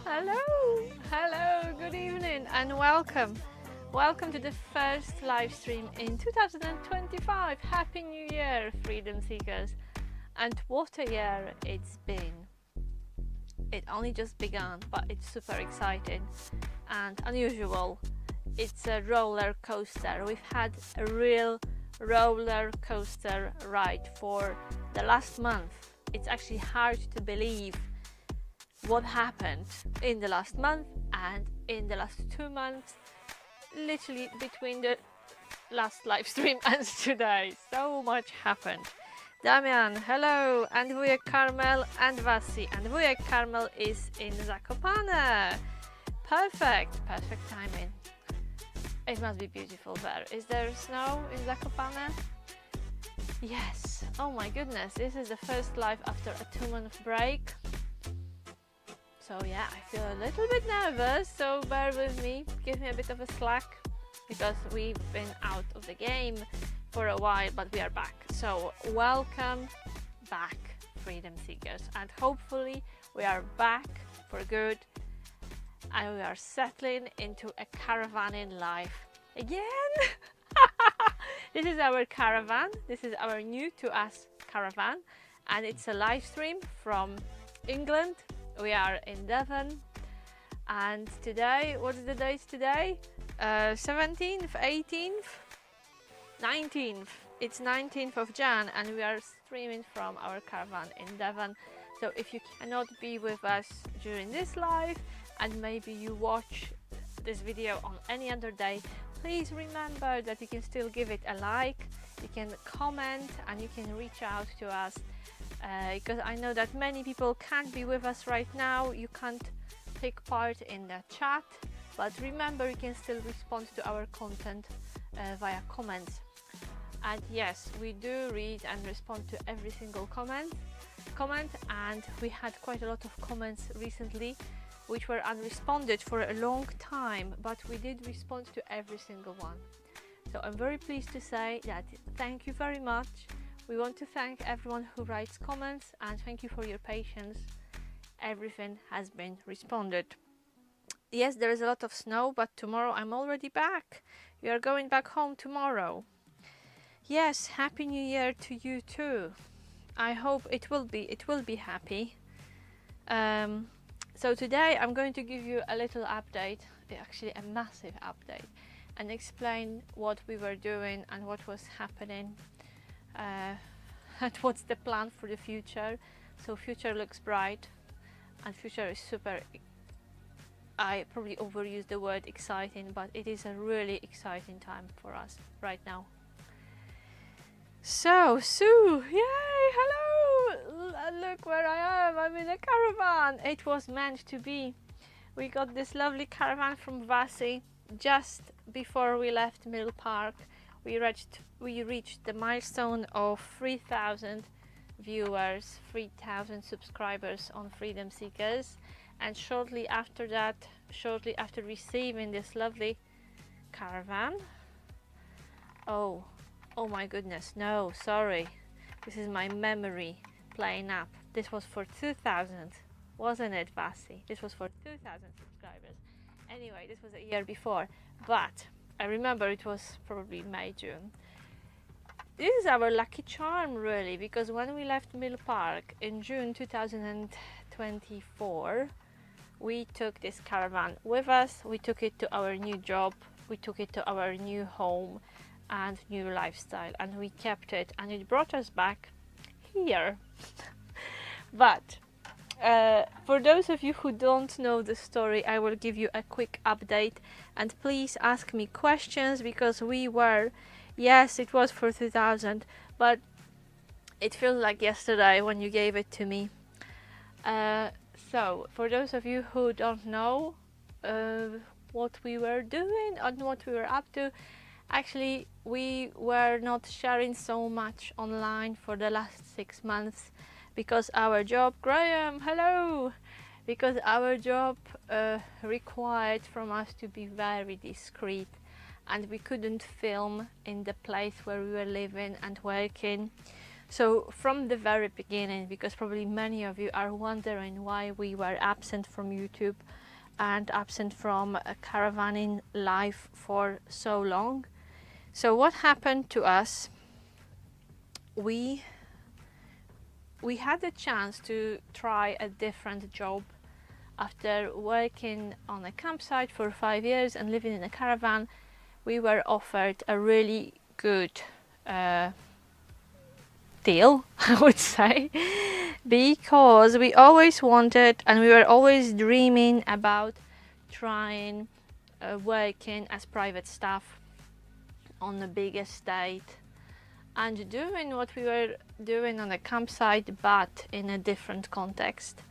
Hello, good evening and welcome. Welcome to the first live stream in 2025. Happy New Year, Freedom Seekers. And what a year it's been. It only just began, but it's super exciting and unusual. It's a roller coaster. We've had a real roller coaster ride for the last month. It's actually hard to believe what happened in the last month and in the last 2 months, literally between the last live stream and today. So much happened. Damian, hello, and wujek Carmel and Vasi, and wujek Carmel is in Zakopane. Perfect timing. It must be beautiful there. Is there snow in Zakopane? Yes. Oh my goodness, this is the first live after a 2-month break. So yeah, I feel a little bit nervous, so bear with me, give me a bit of a slack, because we've been out of the game for a while, but we are back. So welcome back, Freedom Seekers, and hopefully we are back for good, and we are settling into a caravanning life again. This is our caravan, this is our new to us caravan, and it's a live stream from England. We are in Devon, and today, what's the date today? 17th, 18th, 19th. It's 19th of Jan, and we are streaming from our caravan in Devon. So if you cannot be with us during this live, and maybe you watch this video on any other day, please remember that you can still give it a like, you can comment, and you can reach out to us. Because I know that many people can't be with us right now, you can't take part in the chat, but remember you can still respond to our content via comments. And yes, we do read and respond to every single comment, and we had quite a lot of comments recently which were unresponded for a long time, but we did respond to every single one. So I'm very pleased to say that thank you very much. We want to thank everyone who writes comments, and thank you for your patience. Everything has been responded. Yes, there is a lot of snow, but tomorrow I'm already back. We are going back home tomorrow. Yes, Happy New Year to you too. I hope it will be happy. So today I'm going to give you a little update, actually a massive update, and explain what we were doing and what was happening. And what's the plan for the future. So future looks bright, and future is super, I probably overused the word exciting, but it is a really exciting time for us right now. So Sue, yay, hello, look where I am, I'm in a caravan. It was meant to be. We got this lovely caravan from Vasi just before we left Middle Park. We reached the milestone of 3,000 viewers, 3,000 subscribers on Freedom Seekers, and shortly after that, shortly after receiving this lovely caravan, oh my goodness, no, sorry, this is my memory playing up. This was for 2,000, wasn't it, Vasi? This was for 2,000 subscribers. Anyway, this was a year before, but I remember it was probably May, June. This is our lucky charm, really, because when we left Mill Park in June 2024, we took this caravan with us, we took it to our new job, we took it to our new home and new lifestyle, and we kept it, and it brought us back here. But for those of you who don't know the story, I will give you a quick update, and please ask me questions, because yes, it was for 2000, but it feels like yesterday when you gave it to me. So for those of you who don't know what we were doing and what we were up to, actually we were not sharing so much online for the last 6 months, because our job, Graham, hello, because our job required from us to be very discreet, and we couldn't film in the place where we were living and working. So from the very beginning, because probably many of you are wondering why we were absent from YouTube and absent from caravanning life for so long. So what happened to us, we had the chance to try a different job. After working on a campsite for 5 years and living in a caravan, we were offered a really good deal, I would say, because we always wanted and we were always dreaming about trying working as private staff on a big estate and doing what we were doing on a campsite, but in a different context.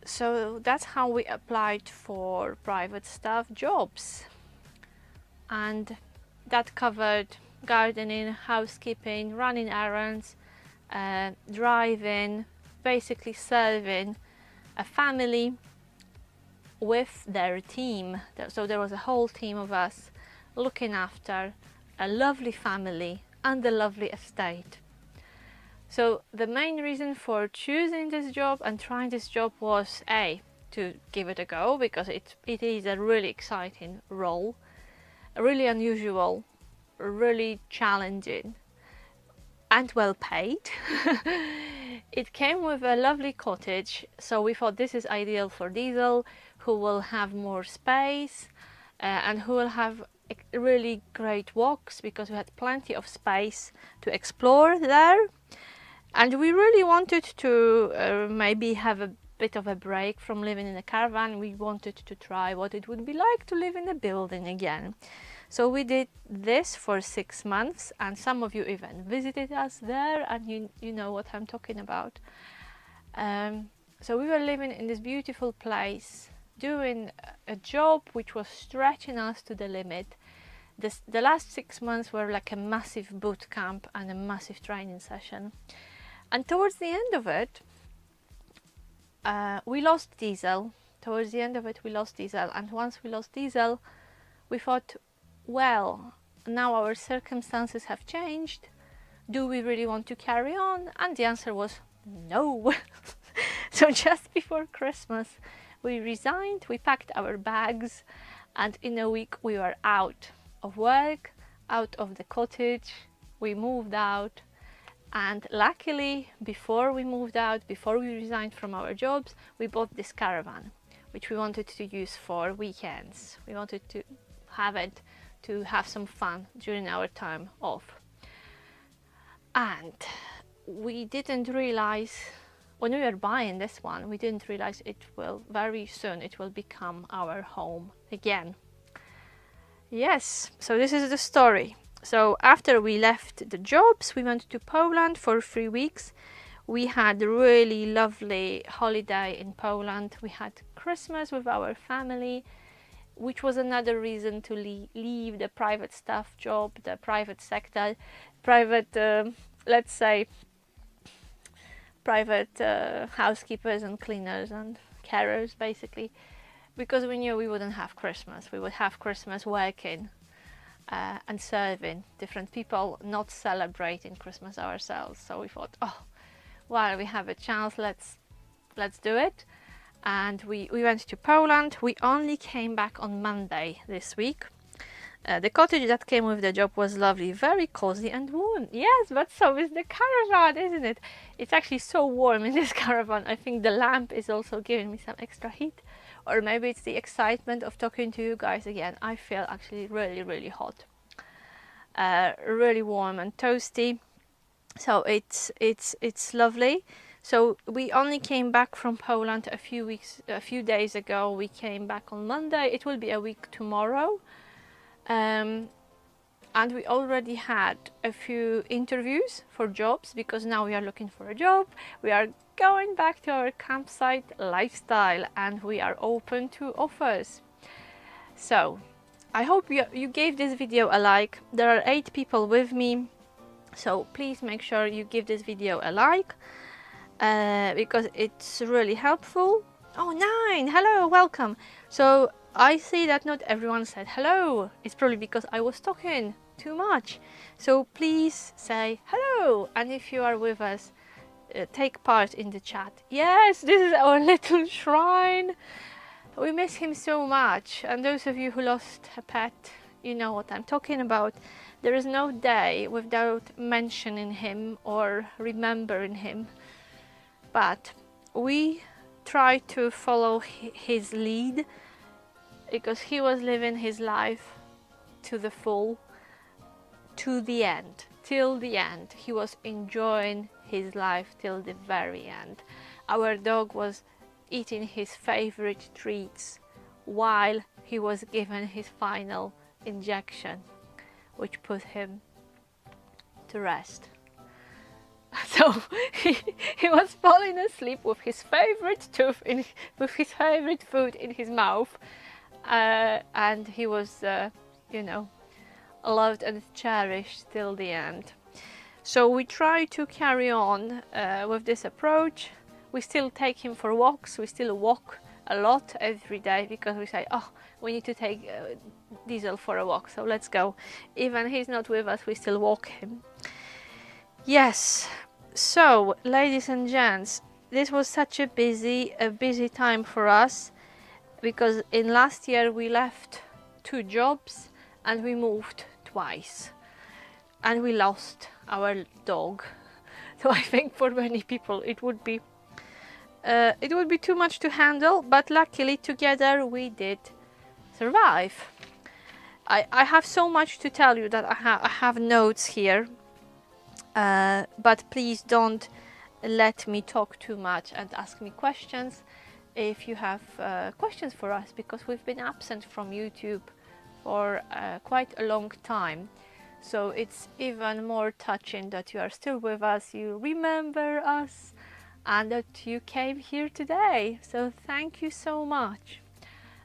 So that's how we applied for private staff jobs, and that covered gardening, housekeeping, running errands, driving, basically serving a family with their team. So there was a whole team of us looking after a lovely family and a lovely estate. So the main reason for choosing this job and trying this job was to give it a go, because it is a really exciting role, really unusual, really challenging and well paid. It came with a lovely cottage, so we thought this is ideal for Diesel, who will have more space and who will have really great walks, because we had plenty of space to explore there. And we really wanted to maybe have a bit of a break from living in a caravan. We wanted to try what it would be like to live in a building again. So we did this for 6 months, and some of you even visited us there, and you know what I'm talking about. So we were living in this beautiful place, doing a job which was stretching us to the limit. The last 6 months were like a massive boot camp and a massive training session. And towards the end of it, we lost Diesel. Towards the end of it, we lost Diesel. And once we lost Diesel, we thought, well, now our circumstances have changed. Do we really want to carry on? And the answer was no. So just before Christmas, we resigned, we packed our bags, and in a week we were out of work, out of the cottage. We moved out. And luckily, before we moved out, before we resigned from our jobs, we bought this caravan, which we wanted to use for weekends. We wanted to have it to have some fun during our time off. And we didn't realize, when we were buying this one, we didn't realize it will very soon, it will become our home again. Yes, so this is the story. So after we left the jobs, we went to Poland for 3 weeks. We had a really lovely holiday in Poland. We had Christmas with our family, which was another reason to leave the private staff job, the private sector, let's say, private housekeepers and cleaners and carers, basically, because we knew we wouldn't have Christmas. We would have Christmas working and serving different people, not celebrating Christmas ourselves. So we thought, oh, while we have a chance, let's do it. And we went to Poland. We only came back on Monday this week. The cottage that came with the job was lovely, very cozy and warm. Yes, but so is the caravan, isn't it? It's actually so warm in this caravan. I think the lamp is also giving me some extra heat. Or maybe it's the excitement of talking to you guys again. I feel actually really, really hot. Really warm and toasty. So it's lovely. So we only came back from Poland a few days ago. We came back on Monday. It will be a week tomorrow. And we already had a few interviews for jobs, because now we are looking for a job. We are going back to our campsite lifestyle, and we are open to offers. So I hope you gave this video a like. There are 8 people with me, so please make sure you give this video a like, because it's really helpful. Oh, 9! Hello, welcome. So I see that not everyone said hello. It's probably because I was talking too much. So please say hello, and if you are with us, take part in the chat. Yes, this is our little shrine. We miss him so much, and those of you who lost a pet, you know what I'm talking about. There is no day without mentioning him or remembering him, but we try to follow his lead, because he was living his life to the full, to the end, till the end. He was enjoying his life till the very end. Our dog was eating his favorite treats while he was given his final injection, which put him to rest. So he was falling asleep with his favorite with his favorite food in his mouth, and he was, you know, loved and cherished till the end. So we try to carry on with this approach. We still take him for walks. We still walk a lot every day, because we say, oh, we need to take Diesel for a walk, so let's go. Even he's not with us, we still walk him. Yes, so ladies and gents, this was such a busy time for us, because in last year we left 2 jobs and we moved twice, and we lost our dog. So I think for many people it would be too much to handle, but luckily together we did survive. I have so much to tell you that I have notes here, but please don't let me talk too much and ask me questions if you have questions for us, because we've been absent from YouTube for quite a long time. So it's even more touching that you are still with us, you remember us, and that you came here today. So thank you so much.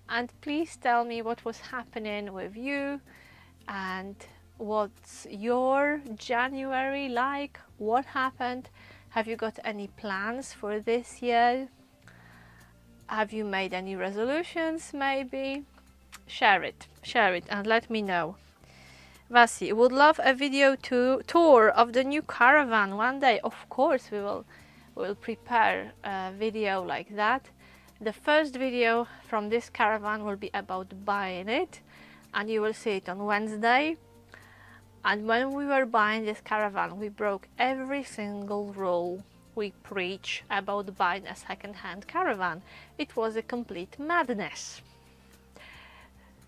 And please tell me what was happening with you, and what's your January like? What happened? Have you got any plans for this year? Have you made any resolutions maybe? Share it and let me know. Vasi, would love a video tour of the new Caravan one day. Of course we'll prepare a video like that. The first video from this Caravan will be about buying it, and you will see it on Wednesday. And when we were buying this Caravan, we broke every single rule we preach about buying a second-hand Caravan. It was a complete madness.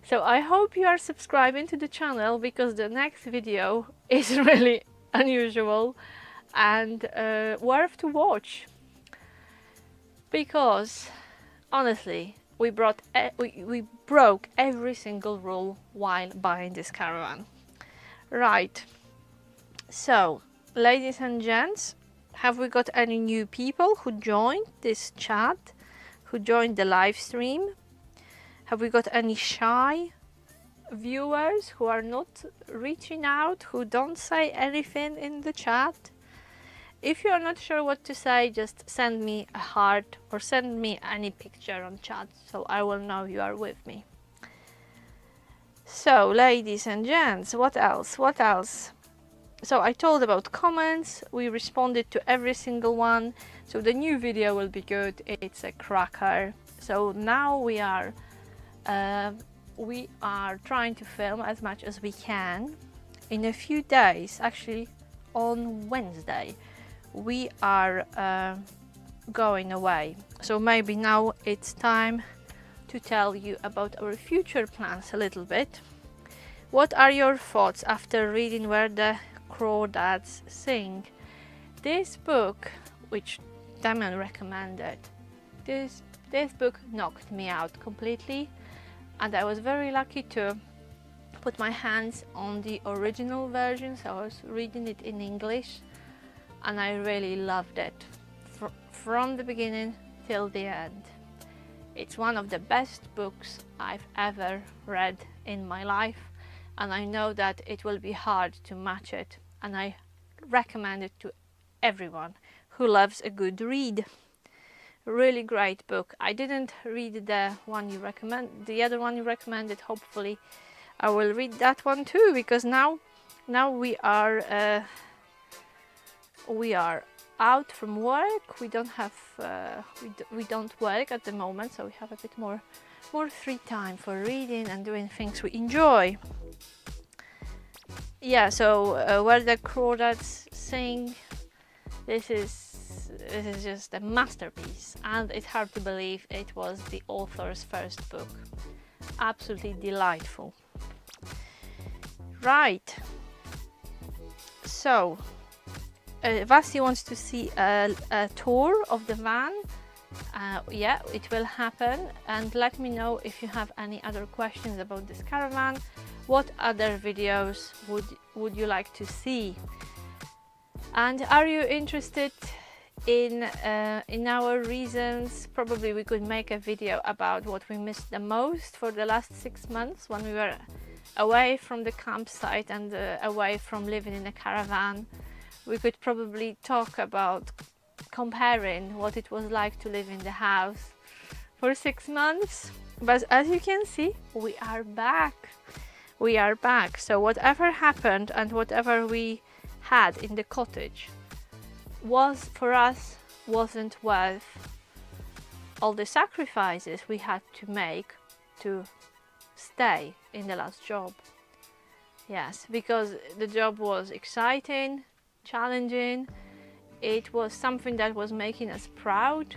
So I hope you are subscribing to the channel, because the next video is really unusual and worth to watch. Because honestly, we broke every single rule while buying this Caravan. Right, so ladies and gents, have we got any new people who joined this chat, who joined the live stream? Have we got any shy viewers who are not reaching out, who don't say anything in the chat? If you are not sure what to say, just send me a heart or send me any picture on chat, so I will know you are with me. So, ladies and gents, what else? So I told about comments, we responded to every single one, so the new video will be good, it's a cracker. So now we are trying to film as much as we can. In a few days, actually on Wednesday, we are going away, so maybe now it's time to tell you about our future plans a little bit. What are your thoughts after reading Where the Crawdads Sing? This book, which Damian recommended, this book knocked me out completely, and I was very lucky to put my hands on the original version, so I was reading it in English, and I really loved it from the beginning till the end. It's one of the best books I've ever read in my life, and I know that it will be hard to match it, and I recommend it to everyone who loves a good read. Really great book. I didn't read the one the other one you recommended. Hopefully I will read that one too, because now now we are out from work. We don't have we don't work at the moment, so we have a bit more free time for reading and doing things we enjoy. Yeah, so where the crawdads sing, this is just a masterpiece, and it's hard to believe it was the author's first book. Absolutely delightful. Right, so Vasi wants to see a tour of the van. Yeah, it will happen, and let me know if you have any other questions about this caravan. What other videos would you like to see? And are you interested in our reasons? Probably we could make a video about what we missed the most for the last 6 months when we were away from the campsite and away from living in a caravan. We could probably talk about comparing what it was like to live in the house for 6 months. But as you can see, we are back. We are back. So whatever happened and whatever we had in the cottage was, for us, wasn't worth all the sacrifices we had to make to stay in the last job. Yes, because the job was exciting, challenging. It was something that was making us proud.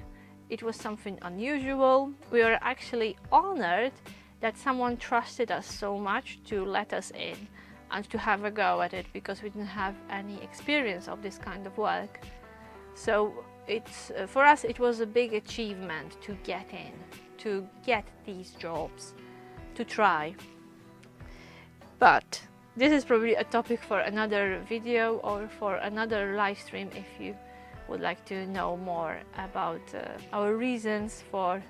It was something unusual. We were actually honored that someone trusted us so much to let us in and to have a go at it, because we didn't have any experience of this kind of work. So it's for us it was a big achievement to get in, to get these jobs, to try. But this is probably a topic for another video or for another live stream if you would like to know more about our reasons for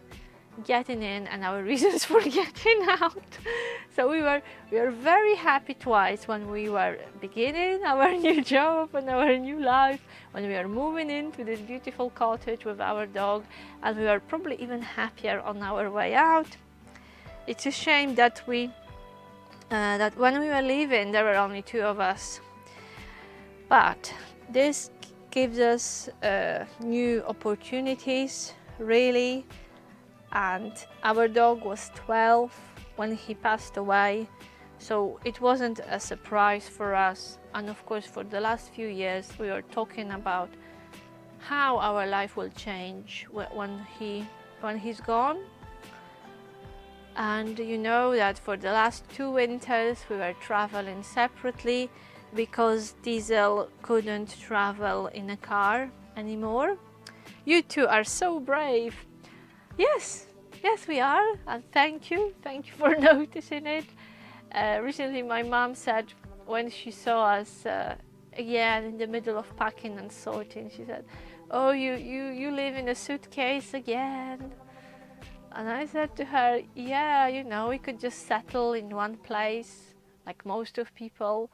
getting in and our reasons for getting out. So we were very happy twice when we were beginning our new job and our new life, when we were moving into this beautiful cottage with our dog, and we were probably even happier on our way out. It's a shame that that when we were leaving there were only 2 of us, but this gives us new opportunities, really. And our dog was 12 when he passed away, so it wasn't a surprise for us. And of course for the last few years we were talking about how our life will change when he's gone. And you know that for the last 2 winters we were traveling separately because Diesel couldn't travel in a car anymore. You 2 are so brave. Yes, we are, and thank you for noticing it. Recently my mom said, when she saw us again in the middle of packing and sorting, she said, "Oh, you live in a suitcase again?" And I said to her, "Yeah, you know, we could just settle in one place like most of people,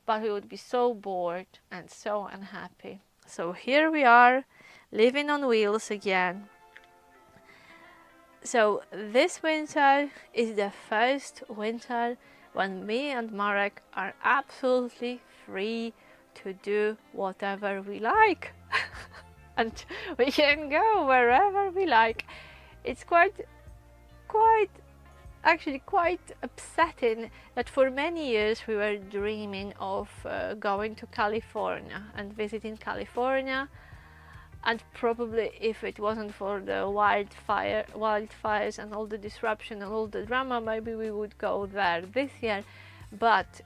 but we would be so bored and so unhappy." So here we are, living on wheels again. So this winter is the first winter when me and Marek are absolutely free to do whatever we like. And we can go wherever we like. It's actually quite upsetting that for many years we were dreaming of going to California and visiting California. And probably if it wasn't for the wildfires and all the disruption and all the drama, maybe we would go there this year. But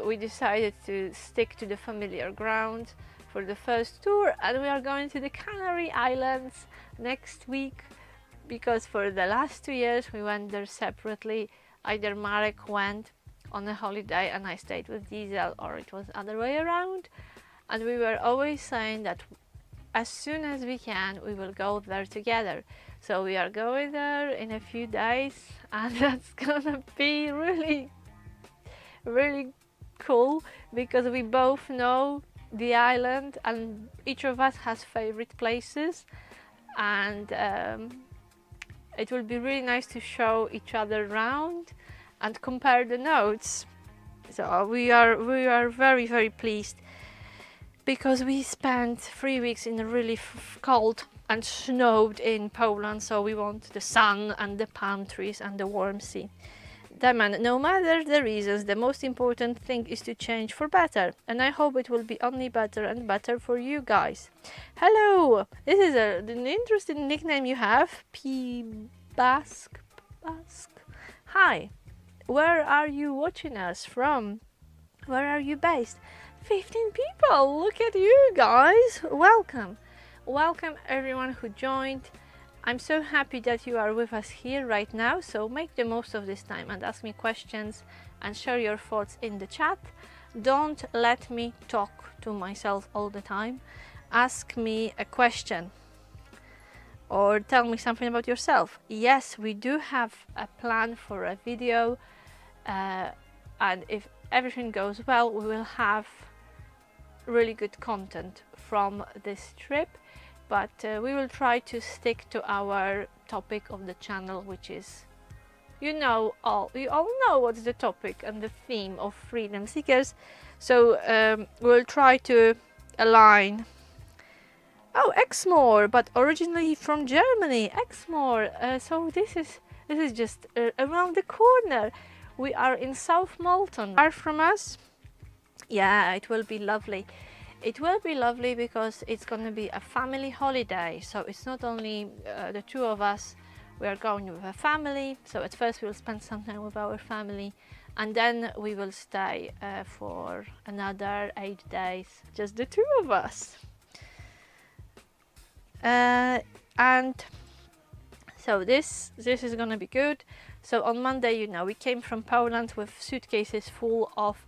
we decided to stick to the familiar ground for the first tour, and we are going to the Canary Islands next week, because for the last 2 years we went there separately. Either Marek went on a holiday and I stayed with Diesel, or it was the other way around. And we were always saying that as soon as we can we will go there together. So we are going there in a few days, and that's gonna be really cool, because we both know the island and each of us has favorite places, and it will be really nice to show each other around and compare the notes. So we are very, very pleased, because we spent 3 weeks in a really cold and snowed in Poland, so we want the sun and the palm trees and the warm sea. No matter the reasons, the most important thing is to change for better, and I hope it will be only better and better for you guys. Hello, this is an interesting nickname you have, P. Basque. Hi, where are you watching us from? Where are you based? 15 people, look at you guys. Welcome everyone who joined. I'm so happy that you are with us here right now, so make the most of this time and ask me questions and share your thoughts in the chat. Don't let me talk to myself all the time. Ask me a question or tell me something about yourself. Yes, we do have a plan for a video, and if everything goes well, we will have really good content from this trip. But we will try to stick to our topic of the channel, which is, you all know what's the topic and the theme of Freedom Seekers. So we'll try to align. Oh, Exmoor, but originally from Germany, Exmoor. So this is just around the corner. We are in South Molton. Far from us? Yeah, it will be lovely. It will be lovely because it's going to be a family holiday, so it's not only the two of us. We are going with a family, so at first we'll spend some time with our family, and then we will stay for another 8 days, just the two of us. And so this is going to be good. So on Monday, we came from Poland with suitcases full of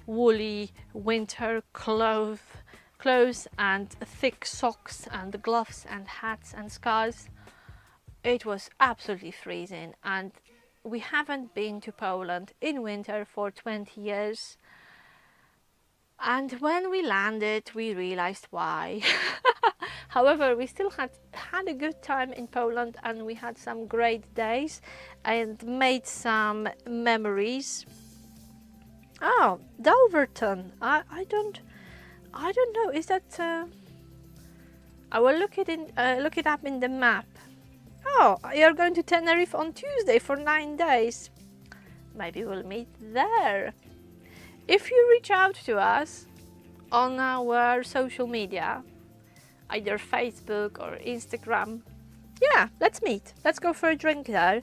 woolly winter clothes and thick socks and gloves and hats and scarves. It was absolutely freezing, and we haven't been to Poland in winter for 20 years. And when we landed, we realized why. However, we still had a good time in Poland, and we had some great days and made some memories. Oh, Dulverton. I don't know. Is that? I will look it up in the map. Oh, you're going to Tenerife on Tuesday for 9 days. Maybe we'll meet there. If you reach out to us on our social media, either Facebook or Instagram, yeah, let's meet. Let's go for a drink there.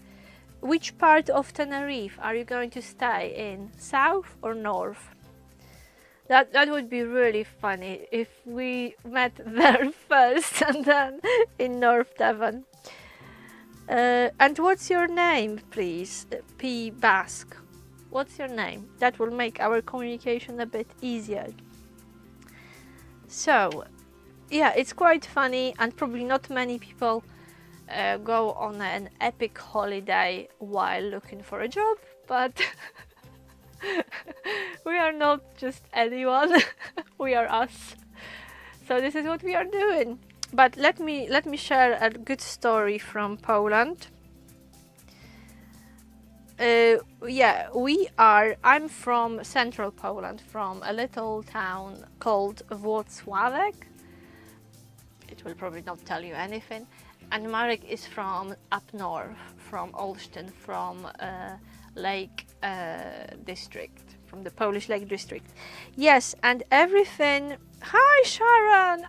Which part of Tenerife are you going to stay in? South or north? That would be really funny if we met there first and then in North Devon. And what's your name, please? P. Basque. What's your name? That will make our communication a bit easier. So, yeah, it's quite funny, and probably not many people go on an epic holiday while looking for a job, but we are not just anyone. We are us. So this is what we are doing. But let me share a good story from Poland. I'm from central Poland, from a little town called Włocławek. It will probably not tell you anything. And Marek is from up north, from Olsztyn, from Lake District, from the Polish Lake District. Yes, and everything. Hi, Sharon!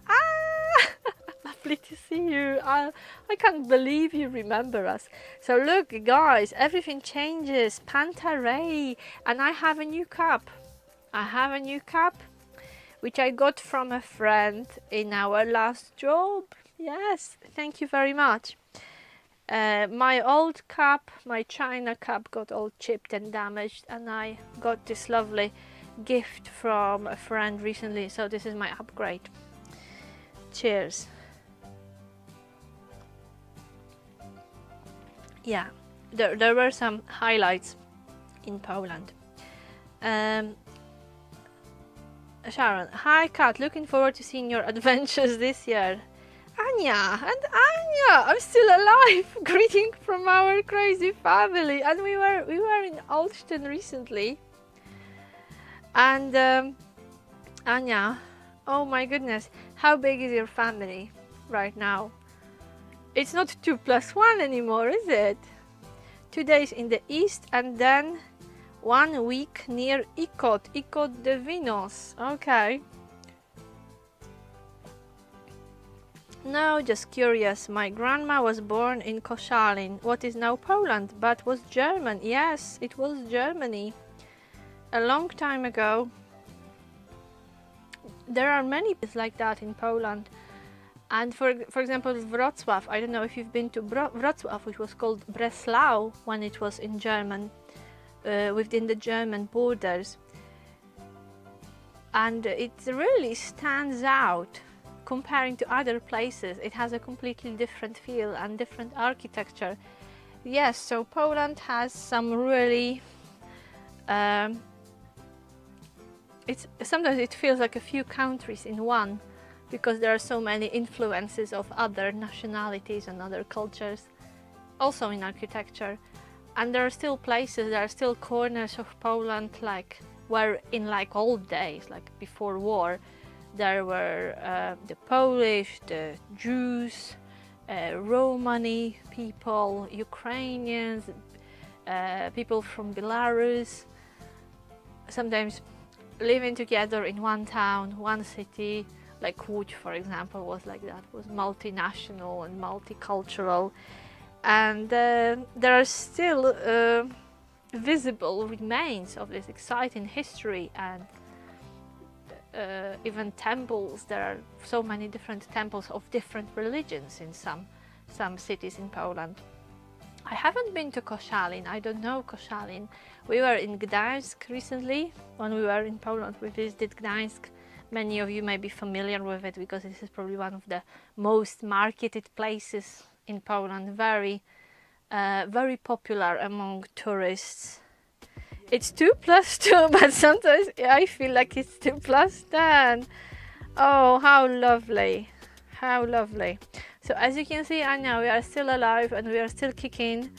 Lovely to see you. I can't believe you remember us. So look, guys, everything changes. Pantaray, and I have a new cup. Which I got from a friend in our last job. Yes, thank you very much. My old cup, my china cup, got all chipped and damaged, and I got this lovely gift from a friend recently, so this is my upgrade. Cheers. Yeah, there were some highlights in Poland. Sharon, hi Kat, looking forward to seeing your adventures this year. Anya, I'm still alive. Greeting from our crazy family. And we were in Olsztyn recently. And Anya, oh my goodness, how big is your family right now? It's not 2 plus 1 anymore, is it? 2 days in the east and then 1 week near Icod de Vinos. Okay. No, just curious. My grandma was born in Koszalin, what is now Poland, but was German. Yes, it was Germany. A long time ago. There are many places like that in Poland. And for example, Wrocław, I don't know if you've been to Wrocław, which was called Breslau when it was in German, within the German borders. And it really stands out comparing to other places. It has a completely different feel and different architecture. Yes, so Poland has some really, sometimes it feels like a few countries in one, because there are so many influences of other nationalities and other cultures, also in architecture. And there are still places, there are still corners of Poland, like where in like old days, like before war, there were the Polish, the Jews, Romani people, Ukrainians, people from Belarus, sometimes living together in one town, one city. Like Łódź, for example, was like that, was multinational and multicultural. And there are still visible remains of this exciting history, and even temples. There are so many different temples of different religions in some cities in Poland. I haven't been to Koszalin, I don't know Koszalin. We were in Gdańsk recently. When we were in Poland, we visited Gdańsk. Many of you may be familiar with it because this is probably one of the most marketed places in Poland. Very, very popular among tourists. It's 2 plus 2, but sometimes I feel like it's 2 plus 10. Oh, how lovely, how lovely. So as you can see, Anya, we are still alive and we are still kicking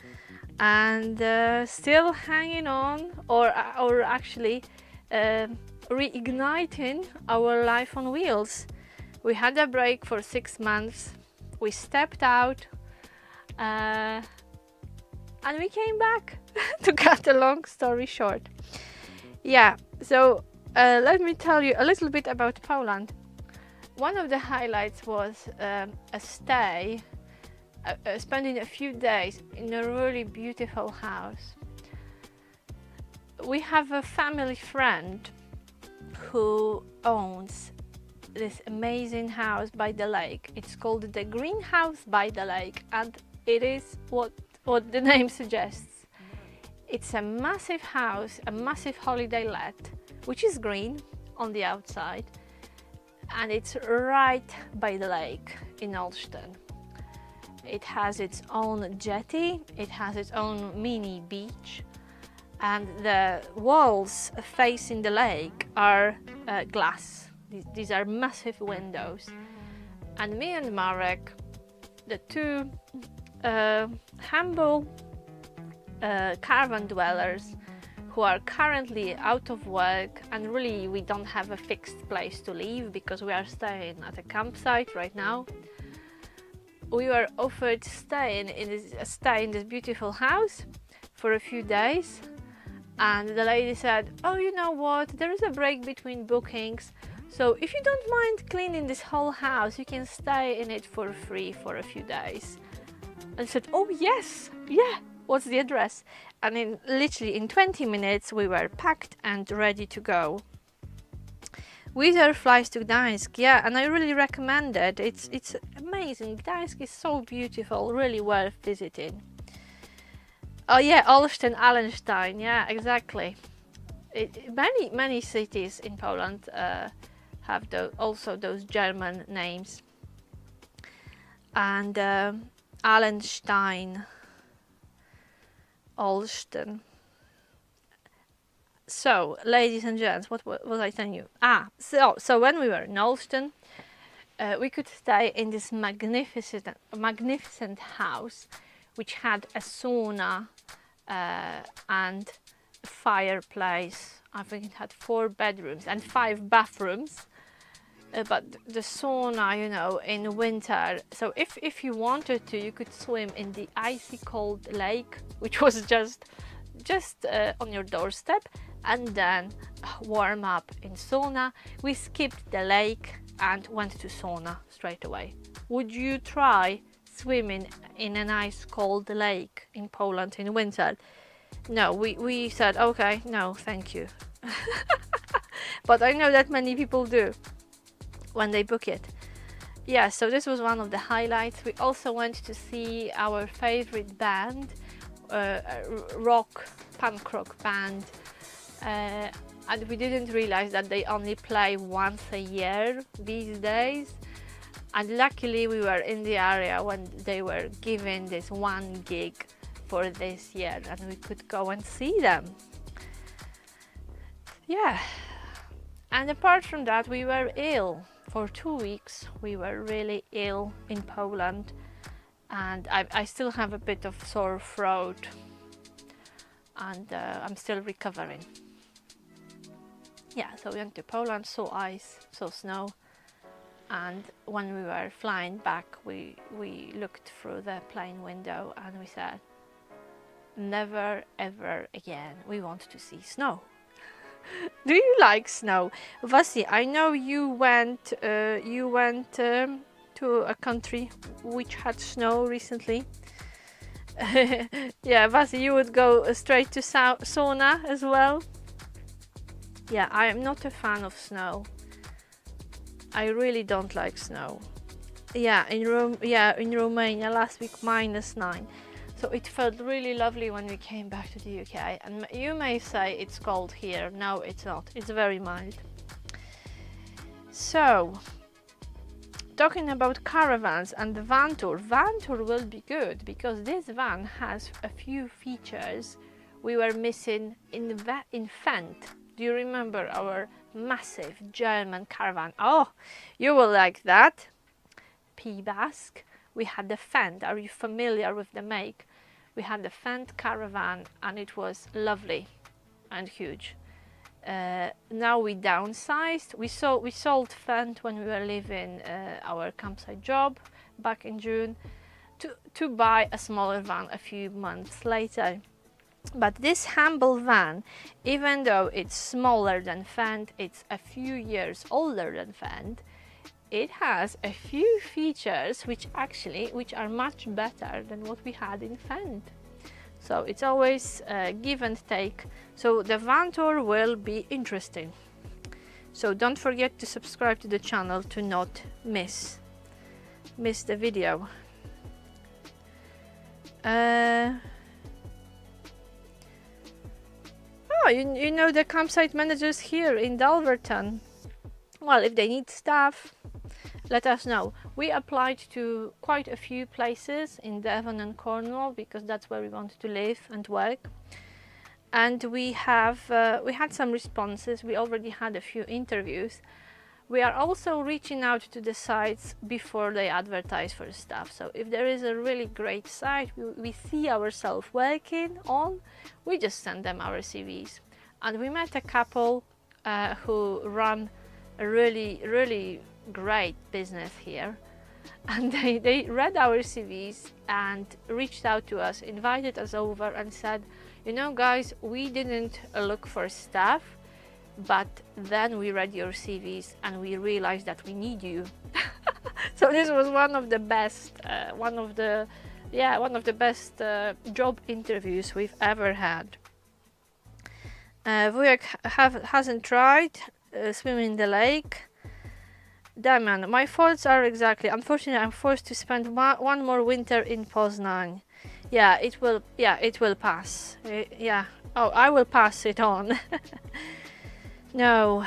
and still hanging on, or actually reigniting our life on wheels. We had a break for 6 months, we stepped out and we came back to cut a long story short. Yeah, so let me tell you a little bit about Poland. One of the highlights was a stay, spending a few days in a really beautiful house. We have a family friend who owns this amazing house by the lake. It's called the Greenhouse by the Lake, and it is what the name suggests. It's a massive house, a massive holiday let, which is green on the outside, and it's right by the lake in Olsztyn. It has its own jetty, it has its own mini beach, and the walls facing the lake are glass. These are massive windows. And me and Marek, the two humble caravan dwellers who are currently out of work, and really we don't have a fixed place to live because we are staying at a campsite right now. We were offered stay in this beautiful house for a few days, and the lady said, oh, you know what, there is a break between bookings, so if you don't mind cleaning this whole house, you can stay in it for free for a few days. And I said, oh yes, yeah, what's the address? And literally in 20 minutes we were packed and ready to go. Wizz Air flies to Gdańsk, yeah, and I really recommend it. It's amazing. Gdańsk is so beautiful, really worth visiting. Oh yeah, Olsztyn, Allenstein, yeah, exactly. Many cities in Poland have also those German names. And Allenstein, Olsztyn. So, ladies and gents, what was I telling you? So when we were in Olsztyn, we could stay in this magnificent house, which had a sauna and a fireplace I think it had 4 bedrooms and 5 bathrooms. But the sauna, you know, in winter, so if you wanted to, you could swim in the icy cold lake, which was just on your doorstep, and then warm up in sauna. We skipped the lake and went to sauna straight away. Would you try swimming in an ice cold lake in Poland in winter? No, we said, okay, no, thank you. But I know that many people do when they book it. Yeah, so this was one of the highlights. We also went to see our favorite band, punk rock band, and we didn't realize that they only play once a year these days. And luckily we were in the area when they were giving this one gig for this year, and we could go and see them. Yeah, and apart from that, we were ill. For 2 weeks we were really ill in Poland, and I still have a bit of sore throat, and I'm still recovering. Yeah, so we went to Poland, saw ice, saw snow, and when we were flying back, we looked through the plane window and we said, never ever again, we want to see snow. Do you like snow? Vasi, I know you went to a country which had snow recently. Yeah, Vasi, you would go straight to sauna as well? Yeah, I am not a fan of snow. I really don't like snow. Yeah, in Romania last week -9. So it felt really lovely when we came back to the UK, and you may say it's cold here. No, it's not. It's very mild. So, talking about caravans and the van tour. Van tour will be good because this van has a few features we were missing in Fendt. Do you remember our massive German caravan? Oh, you will like that. P-Basque. We had the Fendt. Are you familiar with the make? We had the Fendt Caravan, and it was lovely and huge. Now we downsized. We sold Fendt when we were leaving our campsite job back in June to buy a smaller van a few months later. But this humble van, even though it's smaller than Fendt, it's a few years older than Fendt, it has a few features which are much better than what we had in Fendt. So it's always give and take. So the van tour will be interesting. So don't forget to subscribe to the channel to not miss the video. Oh, you know the campsite managers here in Dalverton. Well, if they need staff, let us know. We applied to quite a few places in Devon and Cornwall because that's where we wanted to live and work. And we had some responses. We already had a few interviews. We are also reaching out to the sites before they advertise for stuff. So if there is a really great site we see ourselves working on, we just send them our CVs. And we met a couple who run a really great business here, and they read our CVs and reached out to us, invited us over and said, you know guys, we didn't look for staff, but then we read your CVs and we realized that we need you. So this was one of the best job interviews we've ever had. Wujek hasn't tried swimming in the lake. Damian, my thoughts are exactly, unfortunately I'm forced to spend one more winter in Poznań. Yeah, it will pass. Yeah, oh, I will pass it on. No,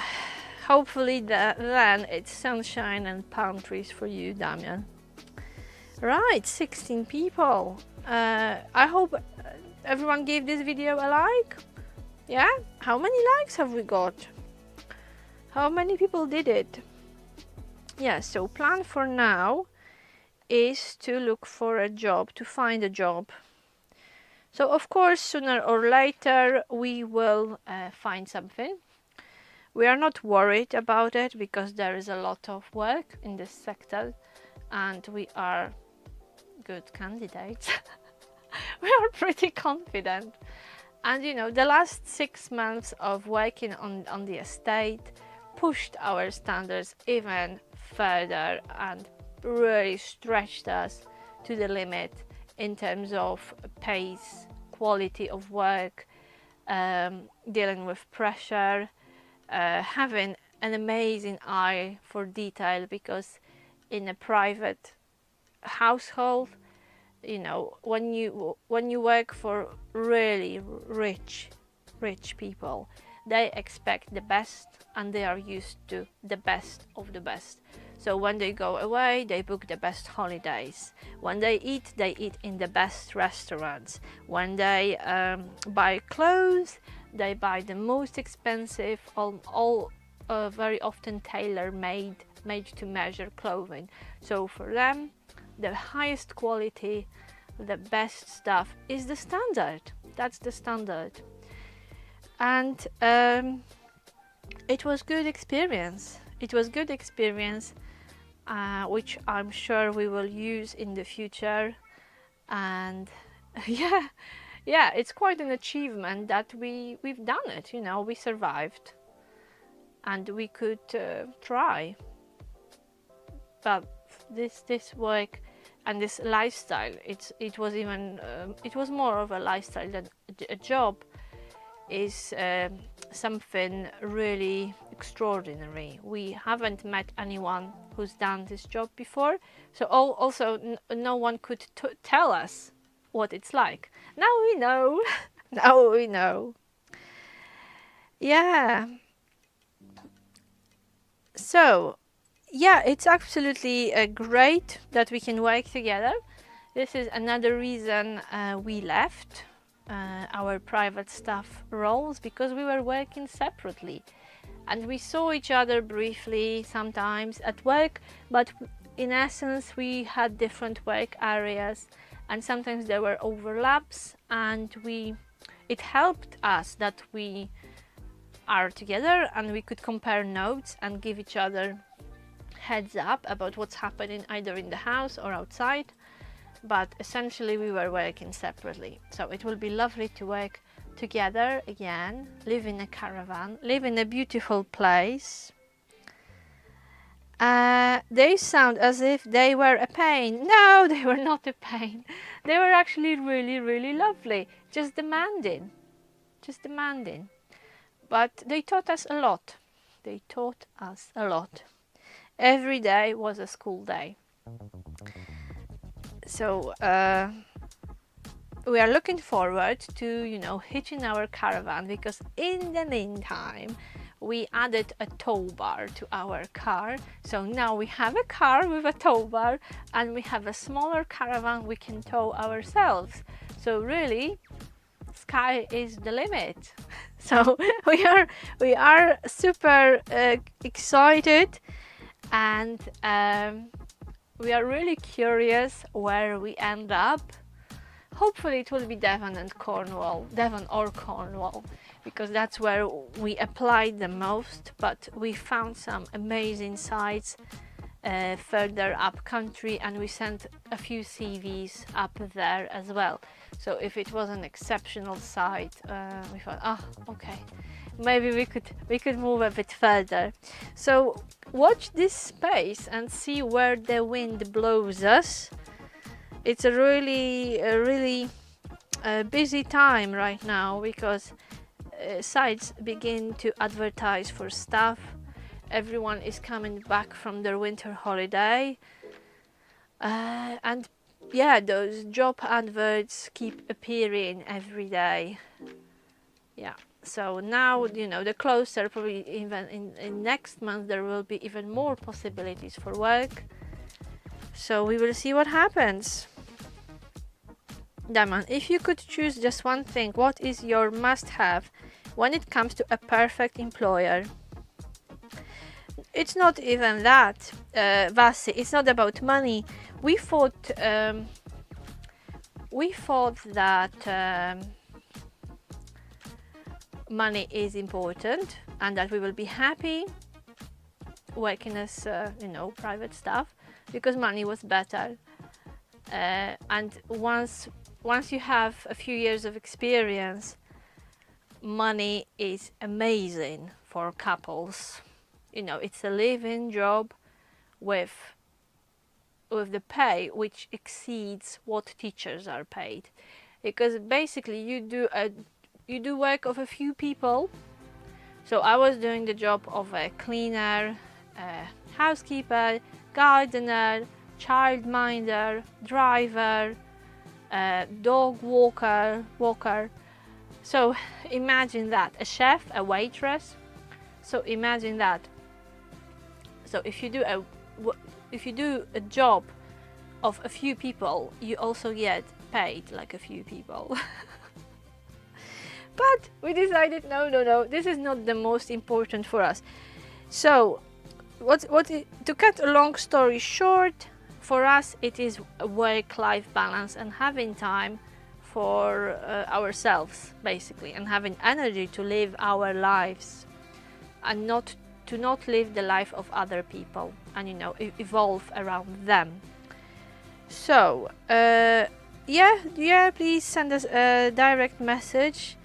hopefully then it's sunshine and palm trees for you, Damian. Right, 16 people. I hope everyone gave this video a like. Yeah, how many likes have we got? How many people did it? Yeah, so plan for now is to look for a job, to find a job. So of course, sooner or later we will find something. We are not worried about it because there is a lot of work in this sector and we are good candidates. We are pretty confident. And you know, the last 6 months of working on the estate pushed our standards even further and really stretched us to the limit in terms of pace, quality of work, dealing with pressure, having an amazing eye for detail, because in a private household, you know, when you work for really rich people, they expect the best and they are used to the best of the best. So when they go away, they book the best holidays. When they eat in the best restaurants. When they buy clothes, they buy the most expensive, all very often tailor-made, made-to-measure clothing. So for them, the highest quality, the best stuff is the standard. That's the standard. And it was good experience. It was good experience, which I'm sure we will use in the future. And yeah, it's quite an achievement that we've done it. You know, we survived, and we could try. But this work and this lifestyle, it was even it was more of a lifestyle than a job, is something really extraordinary. We haven't met anyone who's done this job before, so also no one could tell us what it's like. Now we know. Now we know. Yeah. So yeah, it's absolutely great that we can work together. This is another reason we left our private staff roles, because we were working separately and we saw each other briefly sometimes at work, but in essence we had different work areas and sometimes there were overlaps, and it helped us that we are together and we could compare notes and give each other heads up about what's happening either in the house or outside. But essentially we were working separately. So it will be lovely to work together again, live in a caravan, live in a beautiful place. They sound as if they were a pain. No, they were not a pain. They were actually really lovely, just demanding. But they taught us a lot. Every day was a school day. So we are looking forward to, you know, hitching our caravan, because in the meantime we added a tow bar to our car. So now we have a car with a tow bar and we have a smaller caravan we can tow ourselves. So really, sky is the limit. So we are super excited, and we are really curious where we end up. Hopefully it will be Devon or Cornwall, because that's where we applied the most, but we found some amazing sites further up country, and we sent a few CVs up there as well. So if it was an exceptional site, we thought, okay, maybe we could move a bit further. So watch this space and see where the wind blows us. It's a really busy time right now, because sites begin to advertise for staff. Everyone is coming back from their winter holiday, and yeah, those job adverts keep appearing every day. Yeah, so now, you know, the closer, probably even in next month, there will be even more possibilities for work. So we will see what happens. Daman, if you could choose just one thing, what is your must-have when it comes to a perfect employer? It's not even that, Vasi. It's not about money. We thought we thought that money is important and that we will be happy working as you know, private staff because money was better. And once you have a few years of experience, money is amazing for couples. You know, it's a living job with the pay which exceeds what teachers are paid, because basically you do work of a few people. So I was doing the job of a cleaner, housekeeper, gardener, childminder, driver, dog walker. So imagine that, a chef, a waitress. So imagine that. So if you do a job of a few people, you also get paid like a few people. But we decided no, this is not the most important for us. So to cut a long story short, for us it is a work-life balance and having time for ourselves basically, and having energy to live our lives and not live the life of other people, and you know, evolve around them. So yeah, please send us a direct message.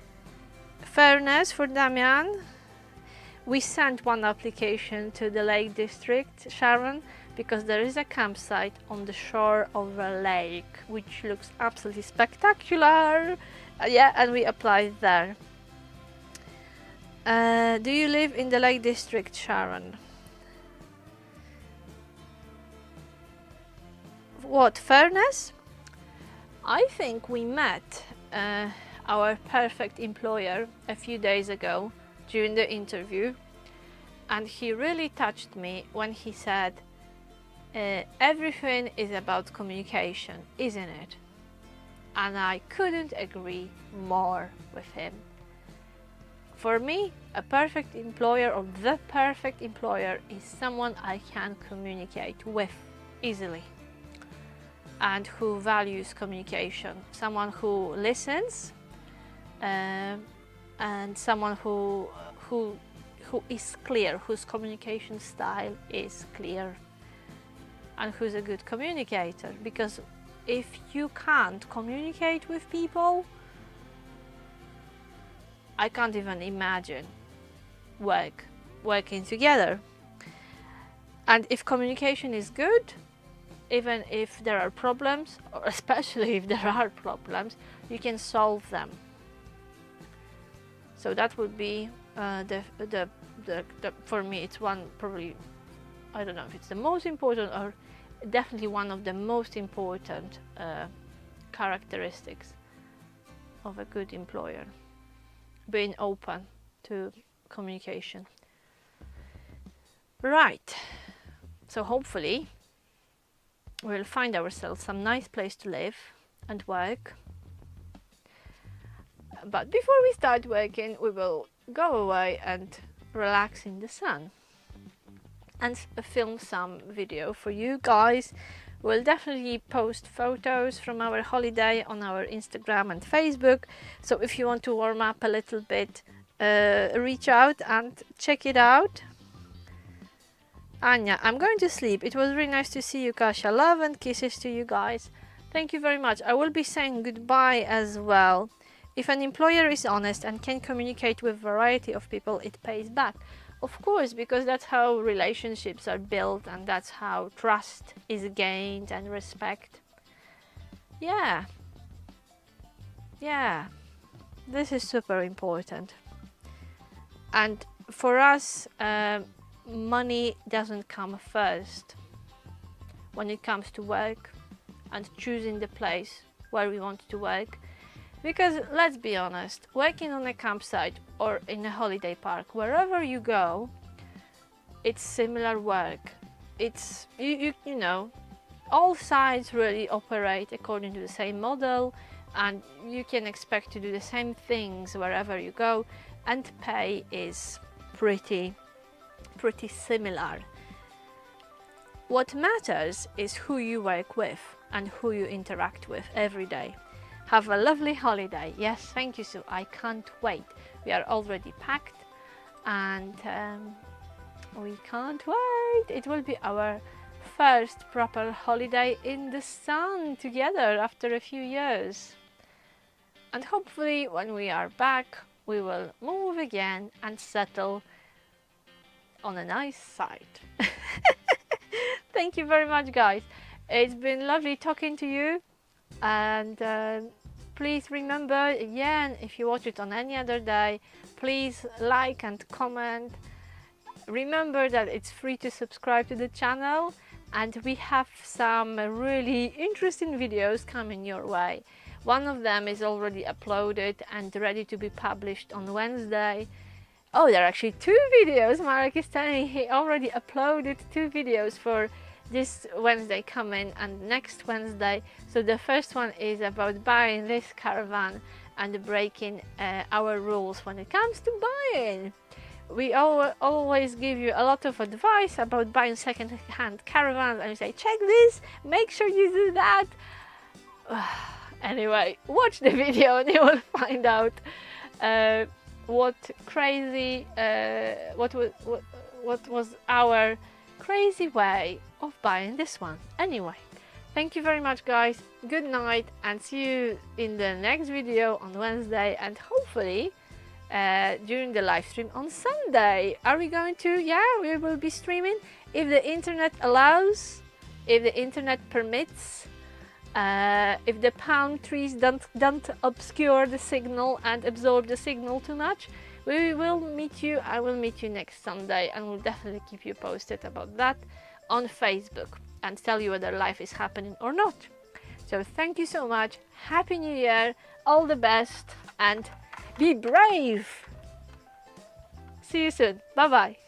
Fairness for Damian. We sent one application to the Lake District, Sharon, because there is a campsite on the shore of a lake which looks absolutely spectacular. Yeah, and we applied there. Do you live in the Lake District, Sharon? What, fairness? I think we met our perfect employer a few days ago during the interview, and he really touched me when he said, everything is about communication, isn't it? And I couldn't agree more with him. For me, a perfect employer, or the perfect employer, is someone I can communicate with easily and who values communication, someone who listens, and someone who is clear, whose communication style is clear, and who's a good communicator. Because if you can't communicate with people, I can't even imagine working together. And if communication is good, even if there are problems, or especially if there are problems, you can solve them. So that would be for me, it's one, probably, I don't know if it's the most important, or definitely one of the most important characteristics of a good employer. Being open to communication. Right, so hopefully we'll find ourselves some nice place to live and work. But before we start working, we will go away and relax in the sun and film some video for you guys. We'll definitely post photos from our holiday on our Instagram and Facebook. So if you want to warm up a little bit, reach out and check it out. Anya, I'm going to sleep. It was really nice to see you, Kasia. Love and kisses to you guys. Thank you very much. I will be saying goodbye as well. If an employer is honest and can communicate with a variety of people, it pays back. Of course, because that's how relationships are built, and that's how trust is gained and respect. Yeah, this is super important. And for us, money doesn't come first when it comes to work and choosing the place where we want to work. Because let's be honest, working on a campsite or in a holiday park, wherever you go, it's similar work. It's, you know, all sides really operate according to the same model, and you can expect to do the same things wherever you go, and pay is pretty similar. What matters is who you work with and who you interact with every day. Have a lovely holiday. Yes, thank you, Sue. I can't wait. We are already packed and we can't wait. It will be our first proper holiday in the sun together after a few years. And hopefully when we are back, we will move again and settle on a nice site. Thank you very much, guys. It's been lovely talking to you. And please remember, again, if you watch it on any other day, please like and comment. Remember that it's free to subscribe to the channel, and we have some really interesting videos coming your way. One of them is already uploaded and ready to be published on Wednesday. Oh, there are actually 2 videos. Marek is telling me he already uploaded 2 videos for this Wednesday coming and next Wednesday. So the first one is about buying this caravan and breaking our rules when it comes to buying. We always give you a lot of advice about buying second-hand caravans, and we say check this, make sure you do that. Anyway, watch the video and you will find out what was our crazy way of buying this one. Anyway, thank you very much, guys. Good night, and see you in the next video on Wednesday, and hopefully during the live stream on Sunday. Are we going to? Yeah, we will be streaming if the internet allows, if the internet permits, if the palm trees don't obscure the signal and absorb the signal too much. We will meet you. I will meet you next Sunday, and we'll definitely keep you posted about that on Facebook and tell you whether life is happening or not. So thank you so much. Happy New Year. All the best and be brave. See you soon. Bye bye.